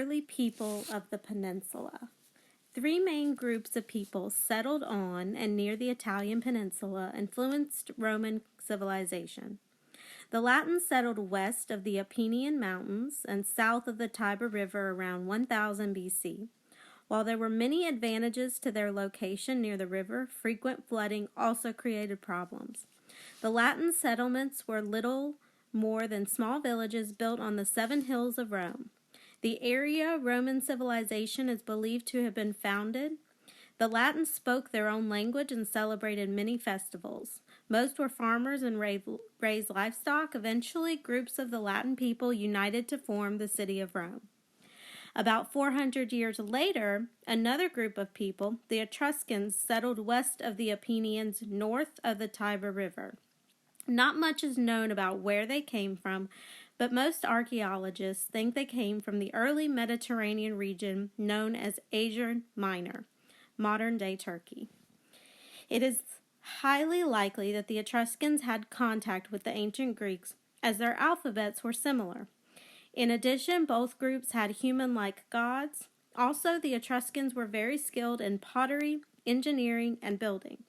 early people of the peninsula. Three main groups of people settled on and near the Italian peninsula influenced Roman civilization. The Latins settled west of the Apennine Mountains and south of the Tiber River around 1000 BC. While there were many advantages to their location near the river, frequent flooding also created problems. The Latin settlements were little more than small villages built on the 7 hills of Rome. The area Roman civilization is believed to have been founded. The Latins spoke their own language and celebrated many festivals. Most were farmers and raised livestock. Eventually, groups of the Latin people united to form the city of Rome. About 400 years later, another group of people, the Etruscans, settled west of the Apennines, north of the Tiber River. Not much is known about where they came from, but most archaeologists think they came from the early Mediterranean region known as Asia Minor, modern-day Turkey. It is highly likely that the Etruscans had contact with the ancient Greeks, as their alphabets were similar. In addition, both groups had human-like gods. Also, the Etruscans were very skilled in pottery, engineering, and building.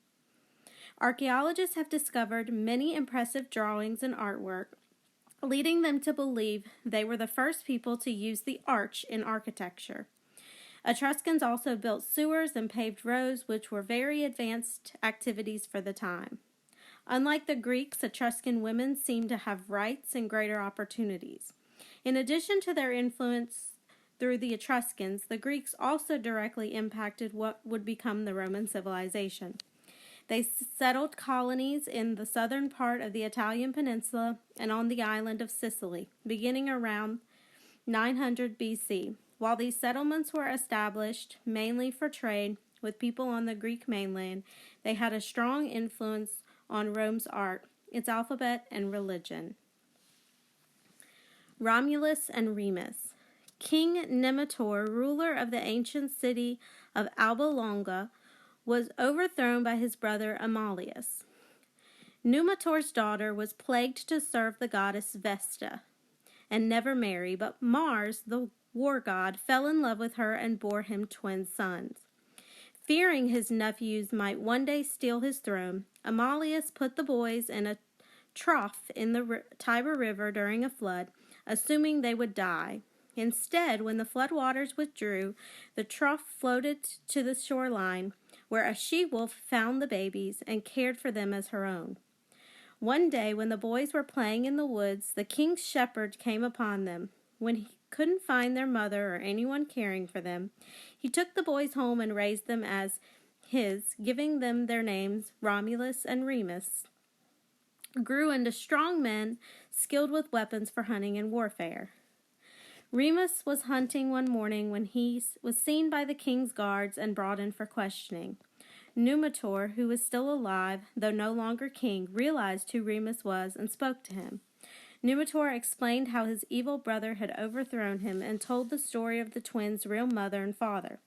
Archaeologists have discovered many impressive drawings and artwork, leading them to believe they were the first people to use the arch in architecture. Etruscans also built sewers and paved roads, which were very advanced activities for the time. Unlike the Greeks, Etruscan women seemed to have rights and greater opportunities. In addition to their influence through the Etruscans, the Greeks also directly impacted what would become the Roman civilization. They settled colonies in the southern part of the Italian peninsula and on the island of Sicily, beginning around 900 BC. While these settlements were established mainly for trade with people on the Greek mainland, they had a strong influence on Rome's art, its alphabet, and religion. Romulus and Remus. King Numitor, ruler of the ancient city of Alba Longa, was overthrown by his brother Amulius. Numitor's daughter was plagued to serve the goddess Vesta and never marry, but Mars, the war god, fell in love with her and bore him twin sons. Fearing his nephews might one day steal his throne, Amulius put the boys in a trough in the Tiber River during a flood, assuming they would die. Instead, when the flood waters withdrew, the trough floated to the shoreline, where a she-wolf found the babies and cared for them as her own. One day, when the boys were playing in the woods, the king's shepherd came upon them. When he couldn't find their mother or anyone caring for them, he took the boys home and raised them as his, giving them their names Romulus and Remus. Grew into strong men, skilled with weapons for hunting and warfare. Remus was hunting one morning when he was seen by the king's guards and brought in for questioning. Numitor, who was still alive, though no longer king, realized who Remus was and spoke to him. Numitor explained how his evil brother had overthrown him and told the story of the twins' real mother and father.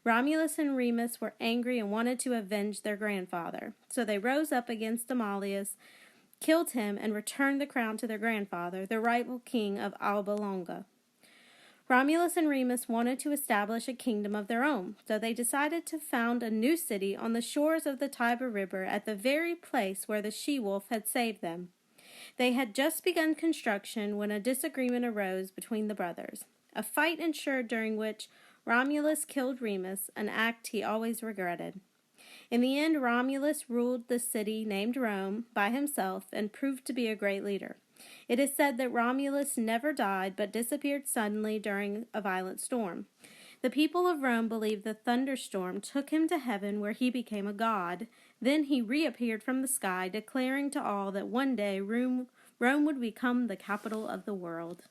Romulus and Remus were angry and wanted to avenge their grandfather, so they rose up against Amulius, killed him, and returned the crown to their grandfather, the rightful king of Alba Longa. Romulus and Remus wanted to establish a kingdom of their own, so they decided to found a new city on the shores of the Tiber River at the very place where the she-wolf had saved them. They had just begun construction when a disagreement arose between the brothers. A fight ensued during which Romulus killed Remus, an act he always regretted. In the end, Romulus ruled the city named Rome by himself and proved to be a great leader. It is said that Romulus never died but disappeared suddenly during a violent storm. The people of Rome believed the thunderstorm took him to heaven where he became a god. Then he reappeared from the sky, declaring to all that one day Rome would become the capital of the world.